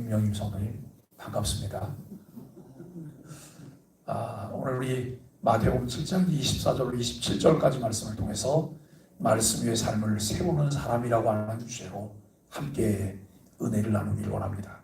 임영임 성도님 반갑습니다. 오늘 우리 마태복음 7장 24절 27절까지 말씀을 통해서 말씀 위의 삶을 세우는 사람이라고 하는 주제로 함께 은혜를 나누기를 원합니다.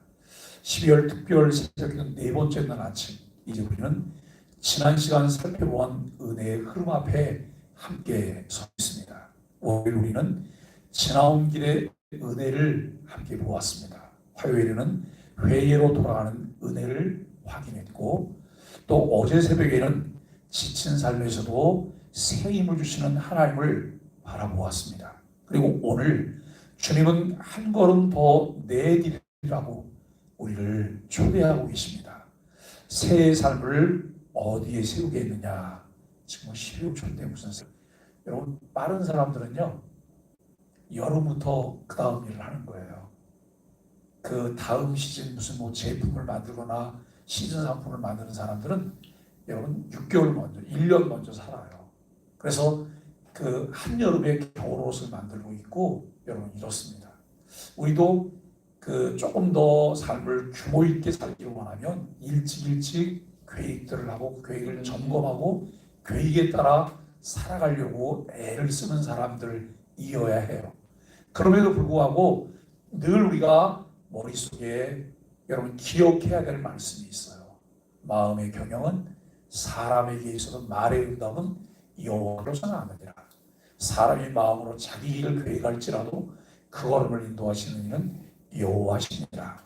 12월 특별 새벽기도 네 번째 날 아침, 이제 우리는 지난 시간 살펴본 은혜의 흐름 앞에 함께 서 있습니다. 오늘 우리는 지나온 길의 은혜를 함께 보았습니다. 화요일에는 회개로 돌아가는 은혜를 확인했고, 또 어제 새벽에는 지친 삶에서도 새 힘을 주시는 하나님을 바라보았습니다. 그리고 오늘 주님은 한 걸음 더 내디디라고 우리를 초대하고 계십니다. 새의 삶을 어디에 세우겠느냐? 지금 12월 초인데 무슨 새? 여러분, 빠른 사람들은요 여름부터 그 다음 일을 하는 거예요. 그 다음 시즌 무슨 제품을 만들거나 시즌 상품을 만드는 사람들은 여러분 6개월 먼저, 1년 먼저 살아요. 그래서 그 한여름에 겨울옷을 만들고 있고, 여러분 이렇습니다. 우리도 그 조금 더 삶을 규모 있게 살기를 원하면 일찍 계획들을 하고 계획을 점검하고 계획에 따라 살아가려고 애를 쓰는 사람들이어야 해요. 그럼에도 불구하고 늘 우리가 머릿속에 여러분 기억해야 될 말씀이 있어요. 마음의 경영은 사람에게 있어서 말의 응답은 여호와로서는 아니라, 사람이 마음으로 자기 일을 계획할지라도 그 걸음을 인도하시는 이는 여호와시니라.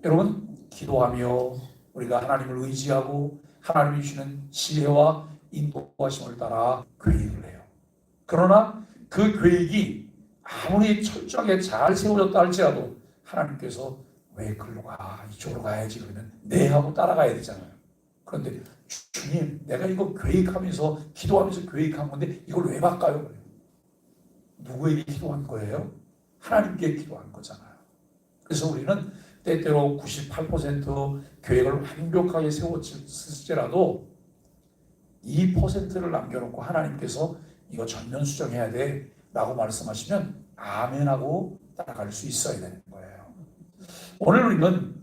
여러분, 기도하며 우리가 하나님을 의지하고 하나님이 주시는 지혜와 인도하심을 따라 계획을 해요. 그러나 그 계획이 아무리 철저하게 잘 세워졌다 할지라도 하나님께서 왜 글로 가? 이쪽으로 가야지. 그러면 네 하고 따라가야 되잖아요. 그런데 주님, 내가 이거 계획하면서 기도하면서 계획한 건데 이걸 왜 바꿔요? 누구에게 기도한 거예요? 하나님께 기도한 거잖아요. 그래서 우리는 때때로 98% 계획을 완벽하게 세웠을지라도 2%를 남겨놓고 하나님께서 이거 전면 수정해야 돼 라고 말씀하시면 아멘하고 따라갈 수 있어야 되는 거예요. 오늘 우리는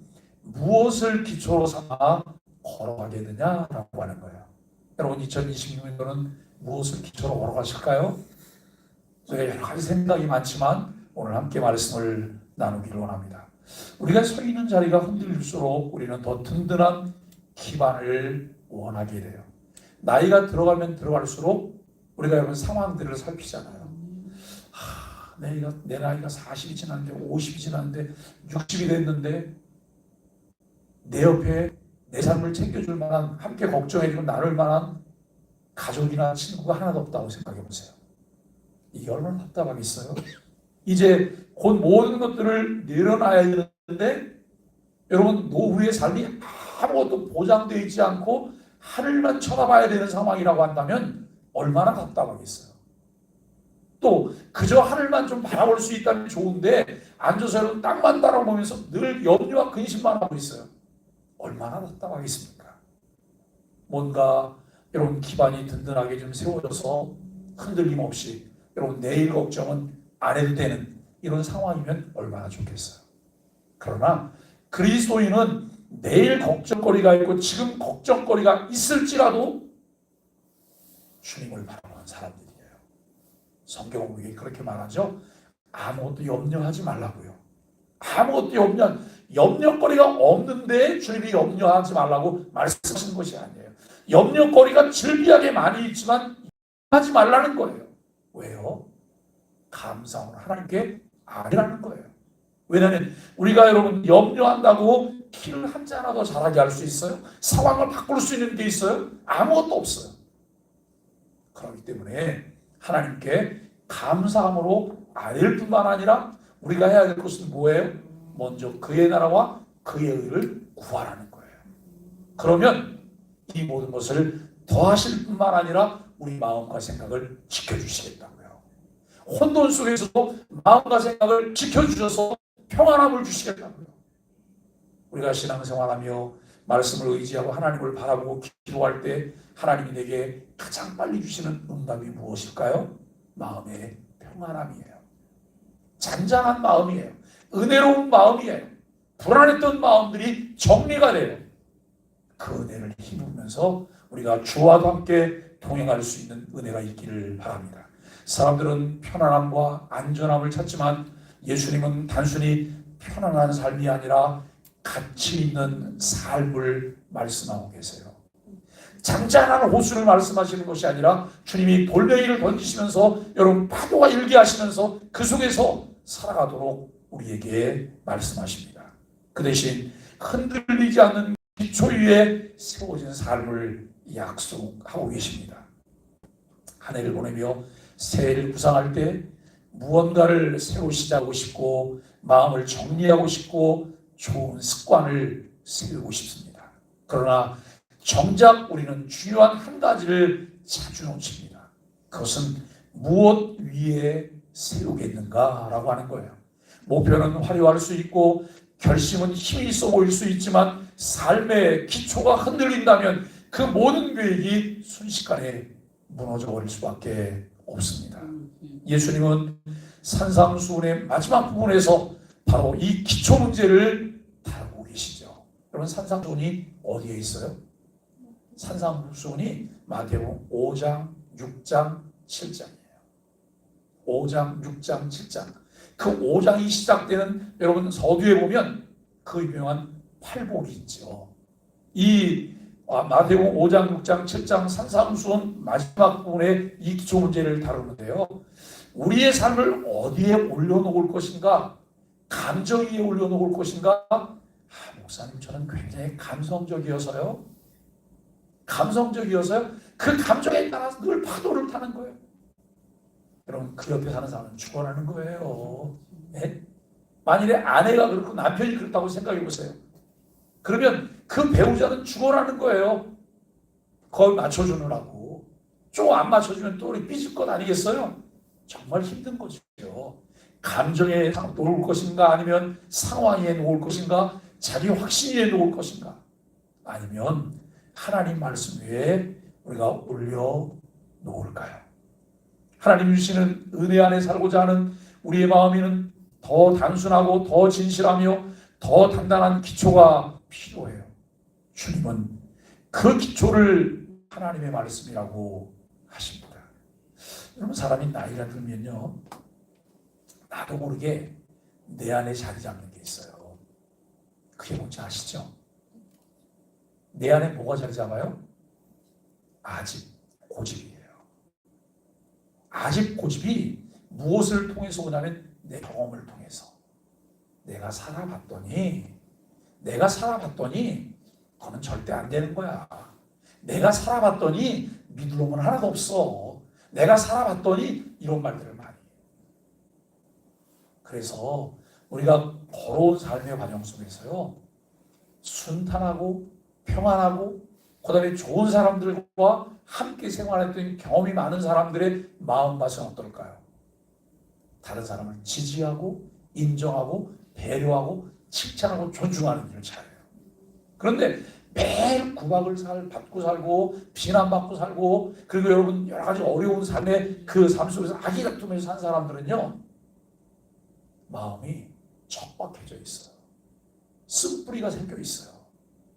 무엇을 기초로 삼아 걸어가게 되냐라고 하는 거예요. 여러분, 2026년도는 무엇을 기초로 걸어가실까요? 여러 가지 생각이 많지만 오늘 함께 말씀을 나누기를 원합니다. 우리가 서 있는 자리가 흔들릴수록 우리는 더 든든한 기반을 원하게 돼요. 나이가 들어가면 들어갈수록 우리가 여러분 상황들을 살피잖아요. 내 나이가 40이 지났는데 50이 지났는데 60이 됐는데 내 옆에 내 삶을 챙겨줄 만한, 함께 걱정해주고 나눌 만한 가족이나 친구가 하나도 없다고 생각해 보세요. 이게 얼마나 답답하겠어요? 이제 곧 모든 것들을 내려놔야 되는데 여러분, 노후의 삶이 아무것도 보장되어 있지 않고 하늘만 쳐다봐야 되는 상황이라고 한다면 얼마나 답답하겠어요. 또 그저 하늘만 좀 바라볼 수 있다면 좋은데 앉아서 여러분 땅만 바라보면서 늘 염려와 근심만 하고 있어요. 얼마나 답답하겠습니까? 뭔가 여러분 기반이 든든하게 좀 세워져서 흔들림 없이 여러분 내일 걱정은 안 해도 되는 이런 상황이면 얼마나 좋겠어요. 그러나 그리스도인은 내일 걱정거리가 있고 지금 걱정거리가 있을지라도 주님을 바라보는 사람들이에요. 성경은 그렇게 말하죠. 아무것도 염려하지 말라고요. 아무것도 염려거리가 없는데 주님이 염려하지 말라고 말씀하시는 것이 아니에요. 염려거리가 즐비하게 많이 있지만 하지 말라는 거예요. 왜요? 감사함으로 하나님께 아뢰라는 거예요. 왜냐하면 우리가 여러분 염려한다고 키를 한 자 하나 더 자라게 할 수 있어요? 상황을 바꿀 수 있는 게 있어요? 아무것도 없어요. 그렇기 때문에 하나님께 감사함으로 아뢰일 뿐만 아니라 우리가 해야 될 것은 뭐예요? 먼저 그의 나라와 그의 의를 구하라는 거예요. 그러면 이 모든 것을 더하실 뿐만 아니라 우리 마음과 생각을 지켜주시겠다고요. 혼돈 속에서도 마음과 생각을 지켜주셔서 평안함을 주시겠다고요. 우리가 신앙생활하며 말씀을 의지하고 하나님을 바라보고 기도할 때 하나님이 내게 가장 빨리 주시는 응답이 무엇일까요? 마음의 평안함이에요. 잔잔한 마음이에요. 은혜로운 마음이에요. 불안했던 마음들이 정리가 돼요. 그 은혜를 힘입으면서 우리가 주와도 함께 동행할 수 있는 은혜가 있기를 바랍니다. 사람들은 편안함과 안전함을 찾지만 예수님은 단순히 편안한 삶이 아니라 가치 있는 삶을 말씀하고 계세요. 잔잔한 호수를 말씀하시는 것이 아니라 주님이 돌멩이를 던지시면서 여러분 파도가 일게 하시면서 그 속에서 살아가도록 우리에게 말씀하십니다. 그 대신 흔들리지 않는 기초 위에 세워진 삶을 약속하고 계십니다. 한 해를 보내며 새해를 구상할 때 무언가를 새로 시작하고 싶고 마음을 정리하고 싶고 좋은 습관을 세우고 싶습니다. 그러나 정작 우리는 중요한 한 가지를 자주 놓칩니다. 그것은 무엇 위에 세우겠는가라고 하는 거예요. 목표는 화려할 수 있고 결심은 힘이 있어 보일 수 있지만 삶의 기초가 흔들린다면 그 모든 계획이 순식간에 무너져 버릴 수밖에 없습니다. 예수님은 산상수훈의 마지막 부분에서 바로 이 기초 문제를 다루고 계시죠. 여러분 산상수훈이 어디에 있어요? 산상수훈이 마태복음 5장, 6장, 7장이에요. 5장, 6장, 7장. 그 5장이 시작되는 여러분 서두에 보면 그 유명한 팔복이 있죠. 이 마태복음 5장, 6장, 7장 산상수훈 마지막 부분에 이 기초 문제를 다루는데요. 우리의 삶을 어디에 올려놓을 것인가? 감정 위에 올려놓을 것인가? 목사님 저는 굉장히 감성적이어서요. 그 감정에 따라서 늘 파도를 타는 거예요. 여러분 그 옆에 사는 사람은 죽어나는 거예요. 네? 만일에 아내가 그렇고 남편이 그렇다고 생각해 보세요. 그러면 그 배우자는 죽어나는 거예요. 거기 맞춰주느라고. 좀 안 맞춰주면 또 우리 삐질 것 아니겠어요? 정말 힘든 거죠. 감정에 놓을 것인가 아니면 상황에 놓을 것인가 자기 확신에 놓을 것인가 아니면 하나님 말씀 위에 우리가 올려놓을까요? 하나님 주시는 은혜 안에 살고자 하는 우리의 마음에는 더 단순하고 더 진실하며 더 단단한 기초가 필요해요. 주님은 그 기초를 하나님의 말씀이라고 하십니다. 여러분 사람이 나이가 들면요 나도 모르게 내 안에 자리 잡는 게 있어요. 그게 뭔지 아시죠? 내 안에 뭐가 자리 잡아요? 아집, 고집이에요. 아집, 고집이 무엇을 통해서 오냐면 내 경험을 통해서 내가 살아봤더니 그거는 절대 안 되는 거야. 내가 살아봤더니 믿을 놈은 하나도 없어. 내가 살아봤더니 이런 말들을 많이 해요. 그래서 우리가 걸어온 삶의 과정 속에서요 순탄하고 평안하고 그 다음에 좋은 사람들과 함께 생활했던 경험이 많은 사람들의 마음밭은 어떨까요? 다른 사람을 지지하고 인정하고 배려하고 칭찬하고 존중하는 일을 잘해요. 그런데 매일 구박을 받고 살고 비난받고 살고 그리고 여러분 여러 가지 어려운 삶의 그 삶 속에서 아기 다투면서 산 사람들은요 마음이 척박해져 있어요. 쓴뿌리가 생겨 있어요.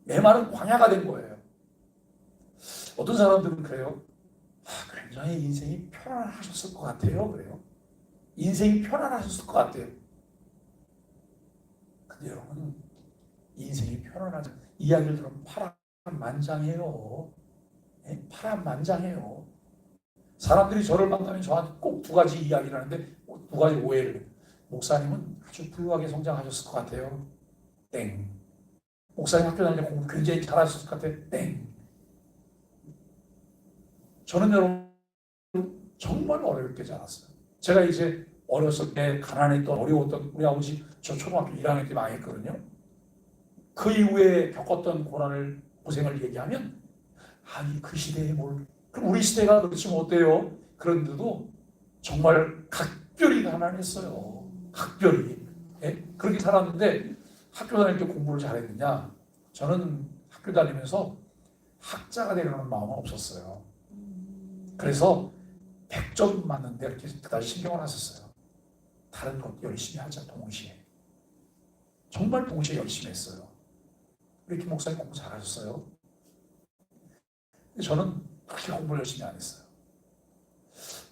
메마른 광야가 된 거예요. 어떤 사람들은 그래요. 굉장히 인생이 편안하셨을 것 같아요. 그래요. 인생이 편안하셨을 것 같아요. 근데 여러분 인생이 편안하지 이야기를 들으면 파란만장해요. 네? 파란만장해요. 사람들이 저를 만나면 저한테 꼭 두 가지 이야기를 하는데 두 가지 오해를 해요. 목사님은 아주 부유하게 성장하셨을 것 같아요. 땡. 목사님 학교 다닐 때 공부 굉장히 잘하셨을 것 같아요. 땡. 저는 여러분 정말 어렵게 자랐어요. 제가 이제 어렸을 때 가난했던 어려웠던 우리 아버지 저 초등학교 1학년 때 망했거든요. 그 이후에 겪었던 고난을 고생을 얘기하면 아니 그 시대에 뭘 그럼 우리 시대가 그렇지 뭐 어때요? 그런데도 정말 각별히 가난했어요. 각별히. 예? 그렇게 살았는데 학교 다닐 때 공부를 잘했느냐? 저는 학교 다니면서 학자가 되려는 마음은 없었어요. 그래서 100점 맞는데 이렇게 그다지 신경을 안 썼어요. 다른 것 열심히 하자 동시에. 정말 동시에 열심히 했어요. 우리 김 목사님 공부 잘하셨어요. 저는 그렇게 공부를 열심히 안 했어요.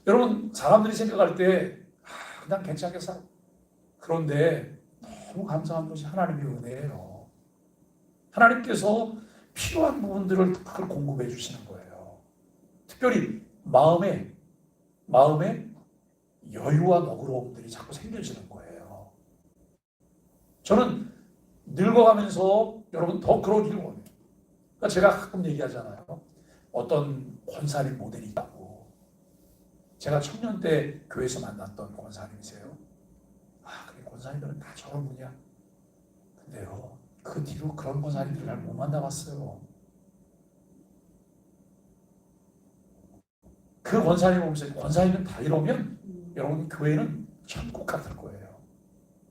여러분, 사람들이 생각할 때 그냥 괜찮게 살아. 그런데 너무 감사한 것이 하나님의 은혜예요. 하나님께서 필요한 부분들을 그걸 공급해 주시는 거예요. 특별히 마음에 여유와 너그러움들이 자꾸 생겨지는 거예요. 저는 늙어가면서 여러분 더 그러기를 원해요. 그러니까 제가 가끔 얘기하잖아요. 어떤 권사님 모델이 있다고. 제가 청년 때 교회에서 만났던 권사님이세요. 그래, 권사님들은 다 저런 분이야. 근데요, 그 뒤로 그런 권사님들을 잘 못 만나봤어요. 그 권사님 보면서 권사님은 다 이러면 여러분 교회는 천국 같을 거예요.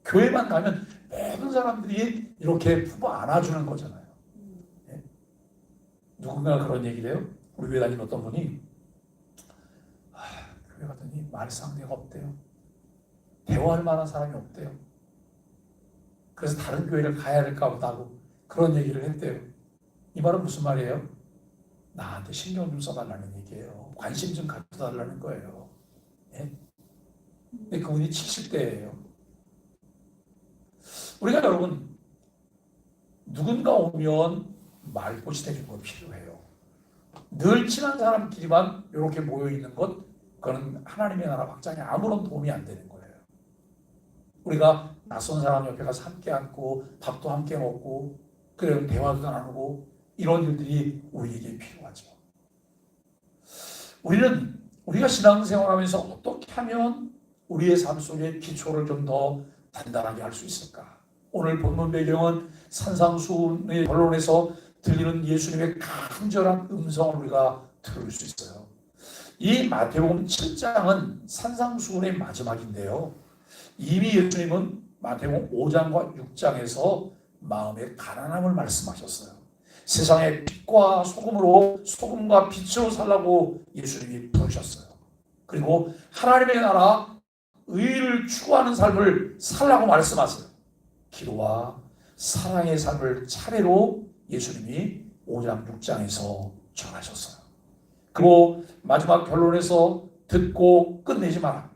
교회만 가면 모든 사람들이 이렇게 품어 안아주는 거잖아요. 예? 누군가 그런 얘기를 해요. 우리 교회 다니는 어떤 분이 교회 갔더니 말 상대가 없대요. 대화할 만한 사람이 없대요. 그래서 다른 교회를 가야 될까 보다고 그런 얘기를 했대요. 이 말은 무슨 말이에요? 나한테 신경 좀 써달라는 얘기예요. 관심 좀 가져달라는 거예요. 예? 근데 그분이 70대예요. 우리가 여러분 누군가 오면 말벗이 되는 거 필요해요. 늘 친한 사람끼리만 이렇게 모여있는 것, 그거는 하나님의 나라 확장에 아무런 도움이 안 되는 거예요. 우리가 낯선 사람 옆에 가서 함께 앉고 밥도 함께 먹고 그래 대화도 나누고 이런 일들이 우리에게 필요하죠. 우리가 신앙생활하면서 어떻게 하면 우리의 삶 속에 기초를 좀 더 단단하게 할 수 있을까? 오늘 본문 배경은 산상수훈의 결론에서 들리는 예수님의 간절한 음성을 우리가 들을 수 있어요. 이 마태복음 7장은 산상수훈의 마지막인데요. 이미 예수님은 마태복음 5장과 6장에서 마음의 가난함을 말씀하셨어요. 세상의 빛과 소금으로 소금과 빛으로 살라고 예수님이 부르셨어요. 그리고 하나님의 나라 의를 추구하는 삶을 살라고 말씀하세요. 기도와 사랑의 삶을 차례로 예수님이 5장 6장에서 전하셨어요. 그리고 마지막 결론에서 듣고 끝내지 마라.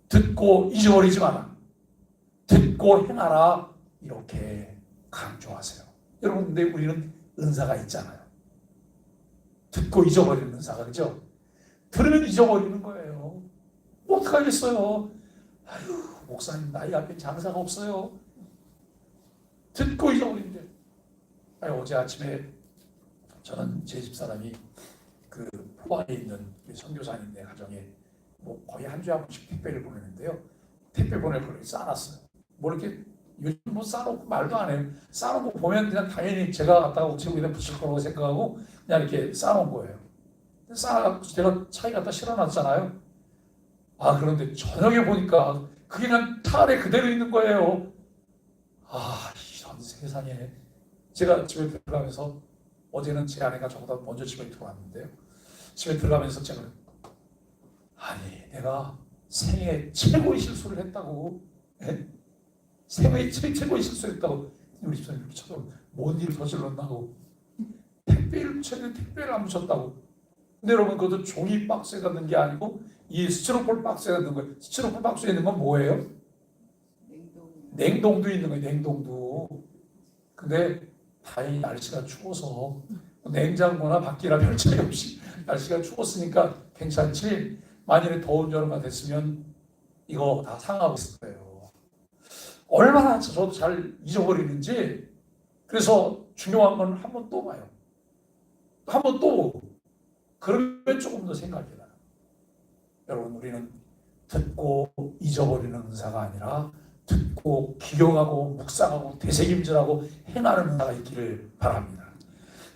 듣고 잊어버리지 마라. 듣고 행하라. 이렇게 강조하세요. 여러분, 근데 우리는 은사가 있잖아요. 듣고 잊어버리는 은사가, 그죠? 들으면 잊어버리는 거예요. 어떡하겠어요? 아유, 목사님 나이 앞에 장사가 없어요. 듣고 잊어버리는데. 어제 아침에 저는 제 집사람이 그 포항에 있는 선교사님네 가정에 뭐 거의 한 주에 한 번씩 택배를 보내는데요. 택배 보낼 걸 싸놨어요. 뭐 이렇게 요즘 뭐 싸놓고 말도 안 해요. 싸놓은 거 보면 그냥 당연히 제가 갖다가 우체국에다 붙일 거라고 생각하고 그냥 이렇게 싸놓은 거예요. 싸갖고 제가 차에 갖다 실어놨잖아요. 그런데 저녁에 보니까 그게 그냥 차 안에 그대로 있는 거예요. 이런 세상에. 제가 집에 들어가면서 어제는 제 아내가 저보다 먼저 집에 들어왔는데요. 집에 들어가면서 제가 내가 생애 최고의 실수를 했다고. 네? 생애 최고의 실수를 했다고. 우리 집사님 이렇게 쳐다보고 뭔 일을 저질렀나고. 택배를 안 붙였다고. 근데 여러분 그것도 종이 박스에 넣는 게 아니고 이 스티로폼 박스에 넣는 거예요. 스티로폼 박스에 있는 건 뭐예요? 냉동도 있는 거예요. 냉동도. 근데 다행히 날씨가 추워서 냉장고나 밖이나 별 차이 없이 날씨가 추웠으니까 괜찮지. 만일에 더운 여름만 됐으면 이거 다 상하고 있을 거예요. 얼마나 저도 잘 잊어버리는지. 그래서 중요한 건 한 번 또 봐요. 한 번 또 보고. 그러면 조금 더 생각이 나요. 여러분, 우리는 듣고 잊어버리는 은사가 아니라 듣고 기경하고 묵상하고 되새김질하고 행하는 은사가 있기를 바랍니다.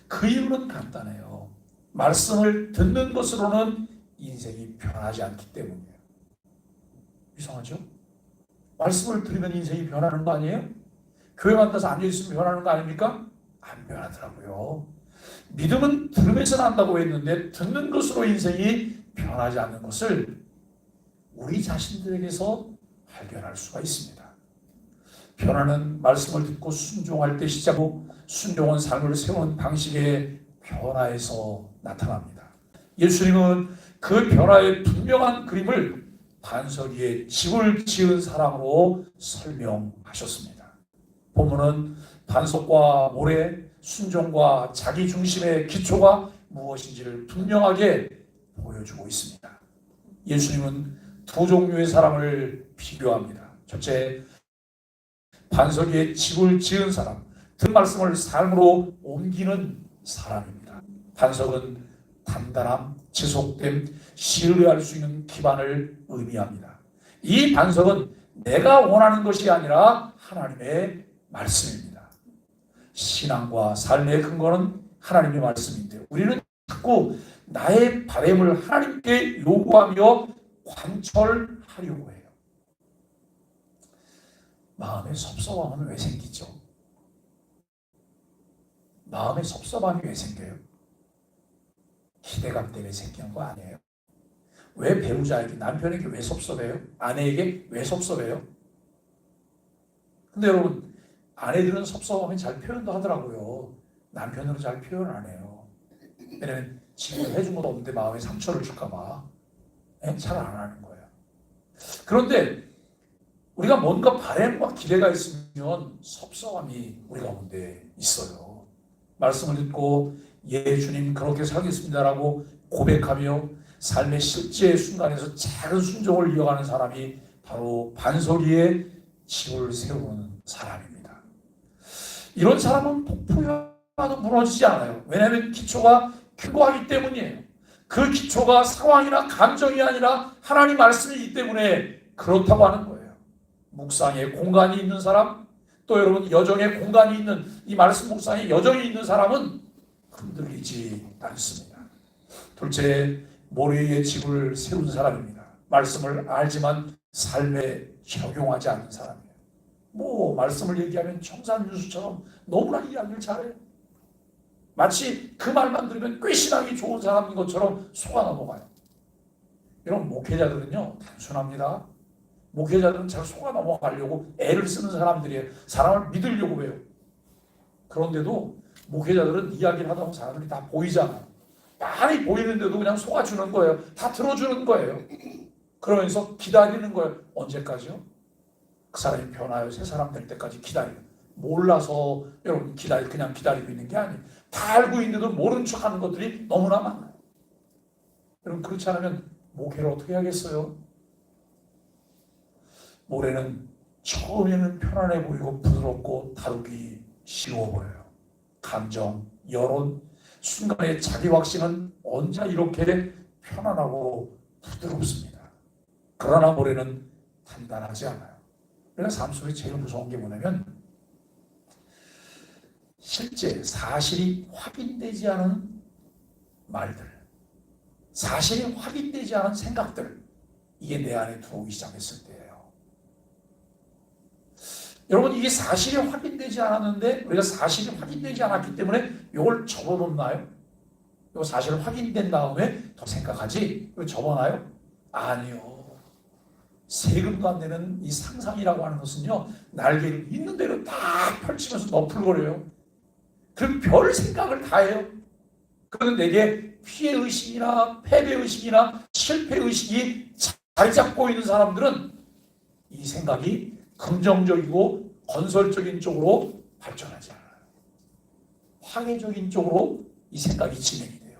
그 이유는 간단해요. 말씀을 듣는 것으로는 인생이 변하지 않기 때문이에요. 이상하죠? 말씀을 들으면 인생이 변하는 거 아니에요? 교회만 가서 앉아있으면 변하는 거 아닙니까? 안 변하더라고요. 믿음은 들으면서 난다고 했는데 듣는 것으로 인생이 변하지 않는 것을 우리 자신들에게서 발견할 수가 있습니다. 변화는 말씀을 듣고 순종할 때 시작하고 순종한 삶을 세우는 방식의 변화에서 나타납니다. 예수님은 그 변화의 분명한 그림을 반석 위에 집을 지은 사람으로 설명하셨습니다. 본문은 반석과 모래, 순종과 자기 중심의 기초가 무엇인지를 분명하게 보여주고 있습니다. 예수님은 두 종류의 사람을 비교합니다. 첫째, 반석 위에 집을 지은 사람, 그 말씀을 삶으로 옮기는 사람입니다. 반석은 단단함, 지속됨, 신뢰할 수 있는 기반을 의미합니다. 이 반석은 내가 원하는 것이 아니라 하나님의 말씀입니다. 신앙과 삶의 근거는 하나님의 말씀인데 우리는 자꾸 나의 바람을 하나님께 요구하며 관철하려고 해요. 마음의 섭섭함은 왜 생기죠? 마음의 섭섭함이 왜 생겨요? 기대감 때문에 생기는 거 아니에요? 왜 배우자에게, 남편에게 왜 섭섭해요? 아내에게 왜 섭섭해요? 근데 여러분, 아내들은 섭섭하면 잘 표현도 하더라고요. 남편으로 잘 표현 안 해요. 왜냐면 지금 해준 것도 없는데 마음에 상처를 줄까봐 잘 안 하는 거예요. 그런데 우리가 뭔가 바람과 기대가 있으면 섭섭함이 우리 가운데 있어요. 말씀을 듣고 예 주님 그렇게 살겠습니다라고 고백하며 삶의 실제 순간에서 작은 순종을 이어가는 사람이 바로 반석 위에 집을 세우는 사람입니다. 이런 사람은 폭풍이라도 무너지지 않아요. 왜냐하면 기초가 견고하기 때문이에요. 그 기초가 상황이나 감정이 아니라 하나님 말씀이기 때문에 그렇다고 하는 거예요. 묵상에 공간이 있는 사람, 또 여러분 여정에 공간이 있는 이 말씀 묵상에 여정이 있는 사람은 흔들리지 않습니다. 둘째, 모래 위에 집을 세운 사람입니다. 말씀을 알지만 삶에 적용하지 않는 사람이에요. 말씀을 얘기하면 청산유수처럼 너무나 이야기를 잘해요. 마치 그 말만 들으면 꾀신하기 좋은 사람인 것처럼 속아 넘어가요. 이런 목회자들은요 단순합니다. 목회자들은 잘 속아 넘어가려고 애를 쓰는 사람들이에요. 사람을 믿으려고 해요. 그런데도 목회자들은 이야기를 하다 보면 사람들이 다 보이잖아요. 많이 보이는데도 그냥 속아주는 거예요. 다 들어주는 거예요. 그러면서 기다리는 거예요. 언제까지요? 그 사람이 변화하여 새 사람 될 때까지 기다려요. 몰라서 여러분 그냥 기다리고 있는 게 아니에요. 다 알고 있는데도 모른 척하는 것들이 너무나 많아요. 여러분 그렇지 않으면 목회를 어떻게 하겠어요? 모래는 처음에는 편안해 보이고 부드럽고 다루기 쉬워 보여요. 감정, 여론, 순간의 자기 확신은 언제 이렇게 편안하고 부드럽습니다. 그러나 모래는 단단하지 않아요. 그러니까 삶 속에 제일 무서운 게 뭐냐면 실제 사실이 확인되지 않은 말들, 사실이 확인되지 않은 생각들, 이게 내 안에 들어오기 시작했을 때예요. 여러분 이게 사실이 확인되지 않았는데 우리가 사실이 확인되지 않았기 때문에 이걸 접어놓나요? 이거 사실 확인된 다음에 더 생각하지? 이거 접어놔요? 아니요. 세금도 안 되는 이 상상이라고 하는 것은요 날개를 있는 대로 다 펼치면서 너풀거려요. 그럼 별 생각을 다 해요. 그러면 내게 피해의식이나 패배의식이나 실패의식이 자리 잡고 있는 사람들은 이 생각이 긍정적이고 건설적인 쪽으로 발전하지 않아요. 황해적인 쪽으로 이 생각이 진행이 돼요.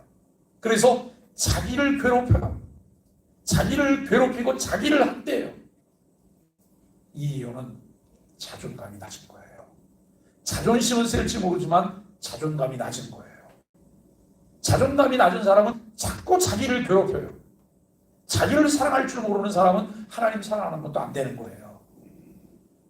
그래서 자기를 괴롭혀요. 자기를 괴롭히고 자기를 학대해요. 이 이유는 자존감이 낮은 거예요. 자존심은 셀지 모르지만 자존감이 낮은 거예요. 자존감이 낮은 사람은 자꾸 자기를 괴롭혀요. 자기를 사랑할 줄 모르는 사람은 하나님 사랑하는 것도 안 되는 거예요.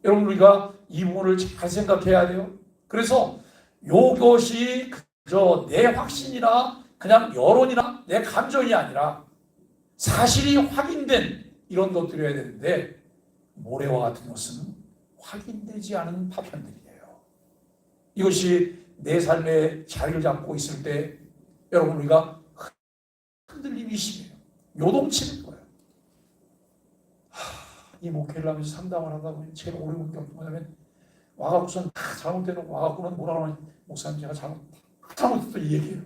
여러분 우리가 이 부분을 잘 생각해야 돼요. 그래서 이것이 그저 내 확신이나 그냥 여론이나 내 감정이 아니라 사실이 확인된 이런 것들이어야 되는데 모래와 같은 것은 확인되지 않은 파편들이에요. 이것이 내 삶에 자리를 잡고 있을 때 여러분 우리가 흔들림이 심해요. 요동치는 거예요. 이 목회를 하면서 상담을 하다 보니 제일 어려운 게 뭐냐면 와갖고선 다 잘못해놓고 와갖고는 뭐라 그러면 목사님 제가 잘못했다 이 얘기예요.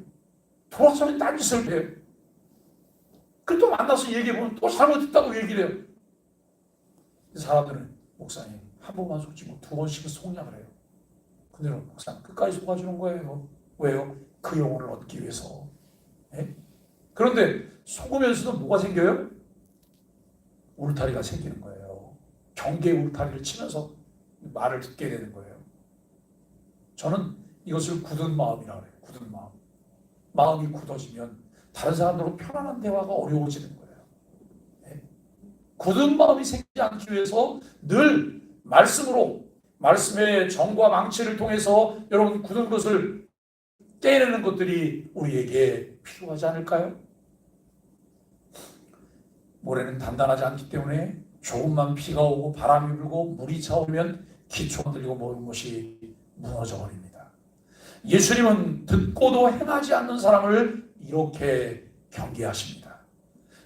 돌아서면 딴짓을 해요. 그 또 만나서 얘기해보면 또 잘못했다고 얘기를 해요. 사람들은 목사님 한 번만 속지 뭐 두 번씩은 속냐 그래요. 근데 목사님 끝까지 속아주는 거예요. 왜요? 그 영혼을 얻기 위해서. 예? 그런데 속으면서도 뭐가 생겨요? 울타리가 생기는 거예요. 경계의 울타리를 치면서 말을 듣게 되는 거예요. 저는 이것을 굳은 마음이라고 해요. 굳은 마음. 마음이 굳어지면 다른 사람들로 편안한 대화가 어려워지는 거예요. 네? 굳은 마음이 생기지 않기 위해서 늘 말씀으로, 말씀의 정과 망치를 통해서 여러분 굳은 것을 깨내는 것들이 우리에게 필요하지 않을까요? 모래는 단단하지 않기 때문에 조금만 비가 오고 바람이 불고 물이 차오르면 기초가 들리고 모든 것이 무너져 버립니다. 예수님은 듣고도 행하지 않는 사람을 이렇게 경계하십니다.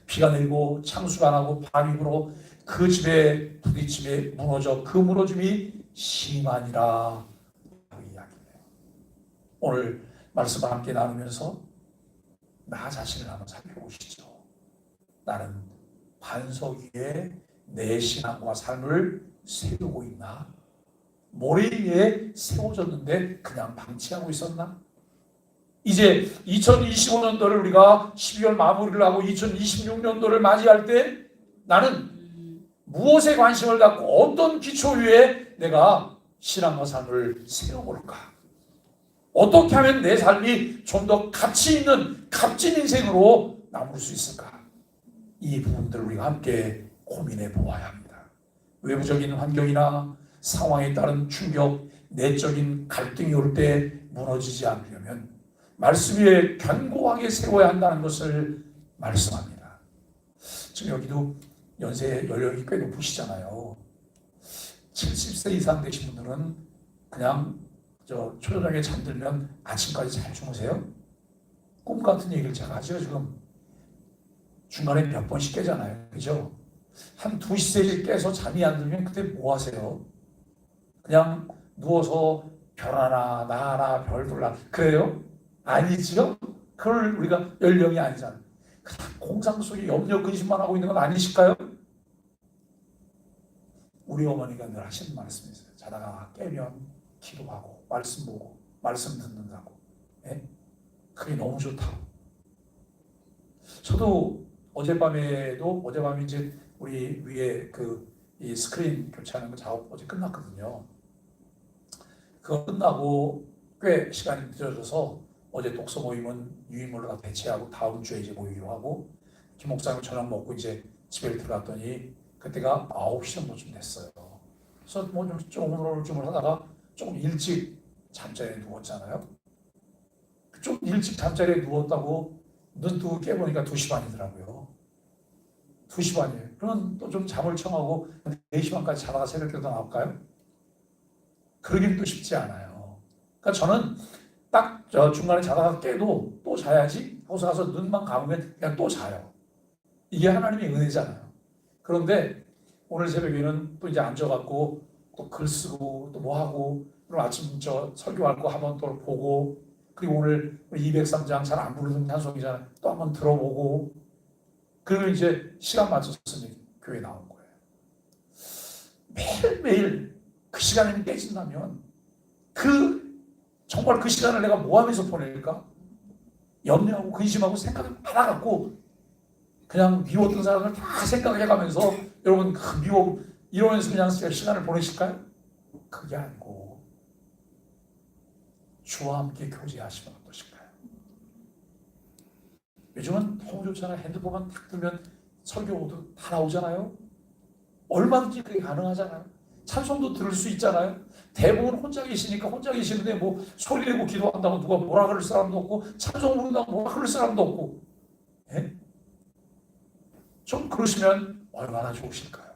비가 내리고 창수가 나고 바람이 불어 그 집에 부딪힘에 무너져 그 무너짐이 심하니라 라고 이야기해요. 오늘 말씀을 함께 나누면서 나 자신을 한번 살펴보시죠. 나는 반석 위에 내 신앙과 삶을 세우고 있나? 모래 위에 세워졌는데 그냥 방치하고 있었나? 이제 2025년도를 우리가 12월 마무리를 하고 2026년도를 맞이할 때 나는 무엇에 관심을 갖고 어떤 기초 위에 내가 신앙과 삶을 세워볼까? 어떻게 하면 내 삶이 좀 더 가치 있는 값진 인생으로 남을 수 있을까? 이 부분들을 우리가 함께 고민해 보아야 합니다. 외부적인 환경이나 상황에 따른 충격, 내적인 갈등이 올 때 무너지지 않으려면 말씀 위에 견고하게 세워야 한다는 것을 말씀합니다. 지금 여기도 연세 연령이 꽤 높으시잖아요. 70세 이상 되신 분들은 그냥 초저녁에 잠들면 아침까지 잘 주무세요? 꿈 같은 얘기를 제가 하죠. 지금 중간에 몇 번씩 깨잖아요. 그죠? 한 2시에 깨서 잠이 안 들면 그때 뭐 하세요? 그냥 누워서 별 하나, 나 하나, 별 둘라 그래요? 아니지요? 그걸 우리가 연령이 아니잖아요. 그냥 공상 속에 염려 근심만 하고 있는 건 아니실까요? 우리 어머니가 늘 하시는 말씀이 있어요. 자다가 깨면 기도하고 말씀 보고 말씀 듣는다고. 네? 그게 너무 좋다고. 저도 어젯밤에 이제 우리 위에 이 스크린 교체하는 거 작업 어제 끝났거든요. 그거 끝나고 꽤 시간이 늦어져서 어제 독서 모임은 유인물로 다 배치하고 다음 주에 이제 모이기로 하고 김 목사님 저녁 먹고 이제 집에 들어갔더니 그때가 9시 정도쯤 됐어요. 그래서 뭐 좀 오늘쯤을 하다가 조금 일찍 잠자리에 누웠잖아요. 좀 일찍 잠자리에 누웠다고 눈 뜨고 깨보니까 2시 반이더라고요. 2시 반이에요. 그러면 또 좀 잠을 청하고 4시 반까지 자다가 새벽에 또 나올까요? 그러긴 또 쉽지 않아요. 그러니까 저는 딱 중간에 자다가 깨도 또 자야지 하고서 가서 눈만 감으면 그냥 또 자요. 이게 하나님의 은혜잖아요. 그런데 오늘 새벽에는 또 이제 앉아갖고 또 글 쓰고 또 뭐 하고 그럼 아침 설교할 거 한번 또 보고 그리고 오늘 203장 잘 안 부르는 찬송이잖아요. 또 한번 들어보고 그리고 이제 시간 맞춰서 교회 나온 거예요. 매일매일 그 시간이 깨진다면 정말 그 시간을 내가 뭐 하면서 보낼까? 염려하고 근심하고 생각을 많아갖고 그냥 미웠던 사람을 다 생각해가면서 여러분 그 미워 이러면서 그냥 시간을 보내실까요? 그게 아니고 주와 함께 교제하시면 어떠실까요? 요즘은 너무 좋잖아요. 핸드폰만 탁 뜨면 설교도 다 나오잖아요. 얼마든지 그게 가능하잖아요. 찬송도 들을 수 있잖아요. 대부분 혼자 계시니까 혼자 계시는데 뭐 소리 내고 기도한다고 누가 뭐라 그럴 사람도 없고 찬송 부른다고 뭐라 그럴 사람도 없고 예? 좀 그러시면 얼마나 좋으실까요?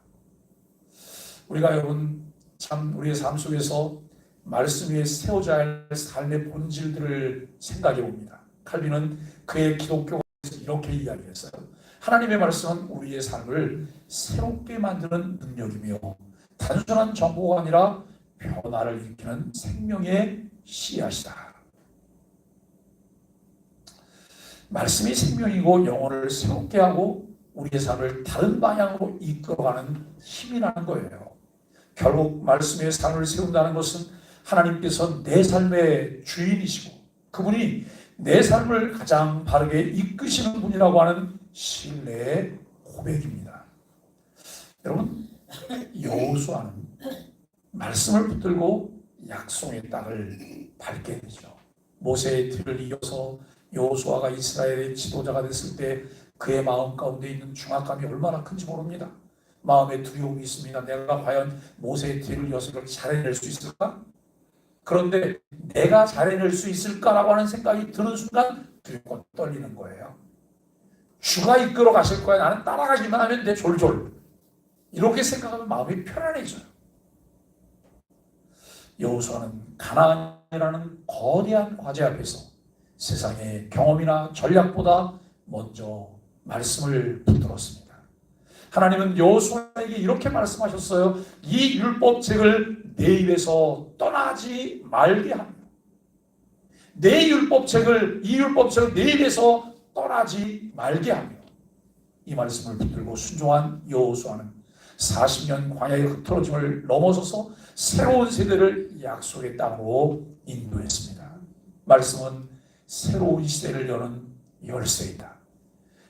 우리가 여러분 참 우리의 삶 속에서 말씀 위에 세워져야 할 삶의 본질들을 생각해 봅니다. 칼빈은 그의 기독교에서 이렇게 이야기했어요. 하나님의 말씀은 우리의 삶을 새롭게 만드는 능력이며 단순한 정보가 아니라 변화를 일으키는 생명의 씨앗이다. 말씀이 생명이고 영혼을 새롭게 하고 우리의 삶을 다른 방향으로 이끌어가는 힘이라는 거예요. 결국 말씀의 삶을 세운다는 것은 하나님께서 내 삶의 주인이시고 그분이 내 삶을 가장 바르게 이끄시는 분이라고 하는 신뢰의 고백입니다. 여러분, 여호수아는 말씀을 붙들고 약속의 땅을 밟게 되죠. 모세의 뒤를 이어서 여호수아가 이스라엘의 지도자가 됐을 때 그의 마음 가운데 있는 중압감이 얼마나 큰지 모릅니다. 마음에 두려움이 있습니다. 내가 과연 모세의 뒤를 이어서 이걸 잘해낼 수 있을까? 그런데 내가 잘해낼 수 있을까라고 하는 생각이 드는 순간 두렵고 떨리는 거예요. 주가 이끌어 가실 거야. 나는 따라가기만 하면 돼. 졸졸. 이렇게 생각하면 마음이 편안해져요. 여호수아는 가나안이라는 거대한 과제 앞에서 세상의 경험이나 전략보다 먼저 말씀을 붙들었습니다. 하나님은 여호수아에게 이렇게 말씀하셨어요. 이 율법책을 내 입에서 떠나지 말게 하며 이 율법책을 내 입에서 떠나지 말게 하며 이 말씀을 붙들고 순종한 여호수아는 40년 광야의 흩어짐을 넘어서서 새로운 세대를 약속의 땅으로 인도했습니다. 말씀은 새로운 시대를 여는 열쇠이다.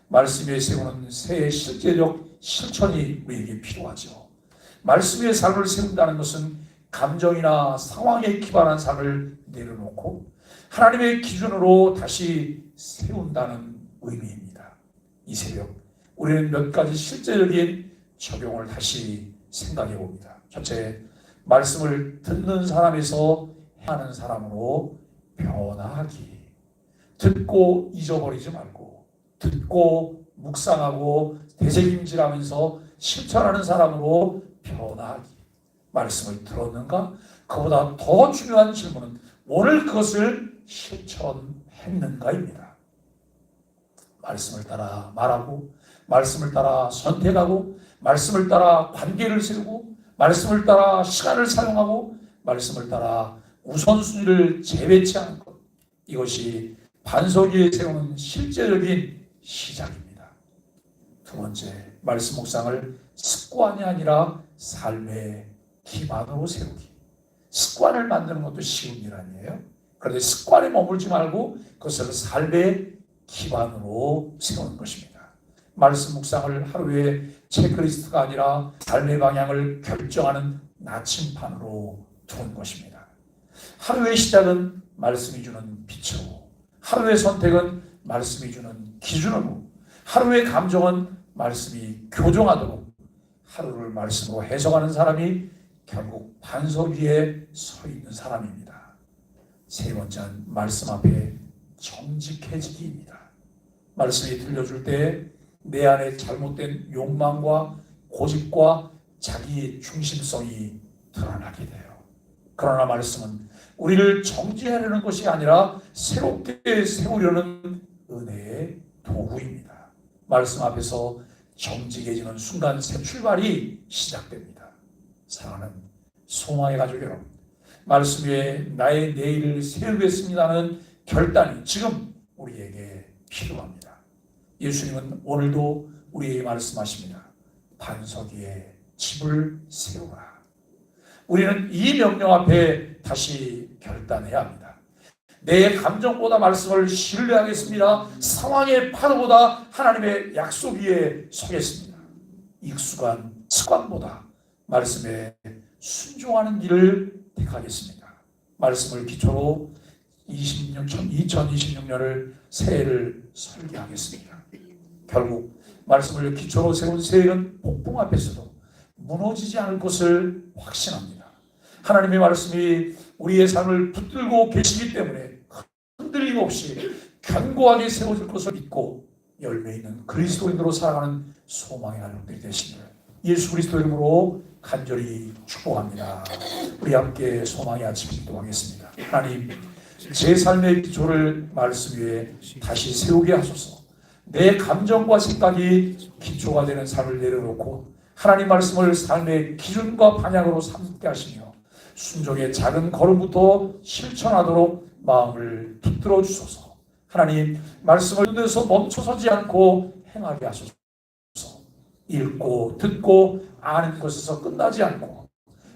말씀 위에 세우는 새의 실제적 실천이 우리에게 필요하죠. 말씀 위에 삶을 세운다는 것은 감정이나 상황에 기반한 삶을 내려놓고 하나님의 기준으로 다시 세운다는 의미입니다. 이 새벽 우리는 몇 가지 실제적인 적용을 다시 생각해 봅니다. 첫째, 말씀을 듣는 사람에서 행하는 사람으로 변화하기. 듣고 잊어버리지 말고 듣고 묵상하고 되새김질하면서 실천하는 사람으로 변화하기. 말씀을 들었는가? 그보다 더 중요한 질문은 오늘 그것을 실천했는가입니다. 말씀을 따라 말하고 말씀을 따라 선택하고 말씀을 따라 관계를 세우고 말씀을 따라 시간을 사용하고 말씀을 따라 우선순위를 재배치하는 것, 이것이 반석 위에 세우는 실제적인 시작입니다. 두 번째, 말씀 묵상을 습관이 아니라 삶의 기반으로 세우기. 습관을 만드는 것도 쉬운 일 아니에요. 그런데 습관에 머물지 말고 그것을 삶의 기반으로 세우는 것입니다. 말씀 묵상을 하루의 체크리스트가 아니라 삶의 방향을 결정하는 나침판으로 두는 것입니다. 하루의 시작은 말씀이 주는 빛으로, 하루의 선택은 말씀이 주는 기준으로, 하루의 감정은 말씀이 교정하도록 하루를 말씀으로 해석하는 사람이 결국 반석 위에 서 있는 사람입니다. 세 번째는 말씀 앞에 정직해지기입니다. 말씀이 들려줄 때 내 안에 잘못된 욕망과 고집과 자기 중심성이 드러나게 돼요. 그러나 말씀은 우리를 정지하려는 것이 아니라 새롭게 세우려는 은혜의 도구입니다. 말씀 앞에서 정직해지는 순간 새 출발이 시작됩니다. 사랑하는 소망의 가족 여러분, 말씀 위에 나의 내일을 세우겠습니다는 결단이 지금 우리에게 필요합니다. 예수님은 오늘도 우리에게 말씀하십니다. 반석 위에 집을 세우라. 우리는 이 명령 앞에 다시 결단해야 합니다. 내 감정보다 말씀을 신뢰하겠습니다. 상황의 파도보다 하나님의 약속 위에 서겠습니다. 익숙한 습관보다 말씀에 순종하는 길을 택하겠습니다. 말씀을 기초로 2026년을 새해를 설계하겠습니다. 결국 말씀을 기초로 세운 새해는 폭풍 앞에서도 무너지지 않을 것을 확신합니다. 하나님의 말씀이 우리의 삶을 붙들고 계시기 때문에 흔들림 없이 견고하게 세워질 것을 믿고 열매 있는 그리스도인으로 살아가는 소망의 가족들이 되시기를 예수 그리스도 이름으로 간절히 축복합니다. 우리 함께 소망의 아침 기도하겠습니다. 하나님, 제 삶의 기초를 말씀 위에 다시 세우게 하소서. 내 감정과 생각이 기초가 되는 삶을 내려놓고 하나님 말씀을 삶의 기준과 방향으로 삼게 하시며 순종의 작은 걸음부터 실천하도록 마음을 붙들어 주소서. 하나님, 말씀을 듣는데서 멈춰서지 않고 행하게 하소서. 읽고 듣고 아는 것에서 끝나지 않고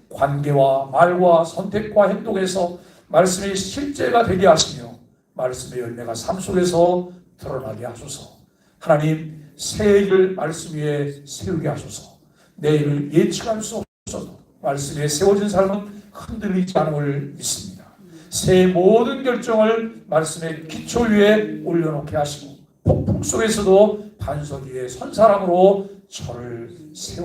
관계와 말과 선택과 행동에서 말씀이 실제가 되게 하시며 말씀의 열매가 삶 속에서 드러나게 하소서. 하나님, 새 일을 말씀 위에 세우게 하소서. 내일을 예측할 수 없어도 말씀 위에 세워진 삶은 흔들리지 않음을 믿습니다. 새 모든 결정을 말씀의 기초 위에 올려놓게 하시고 폭풍 속에서도 반석 위에 선 사람으로 저를 세워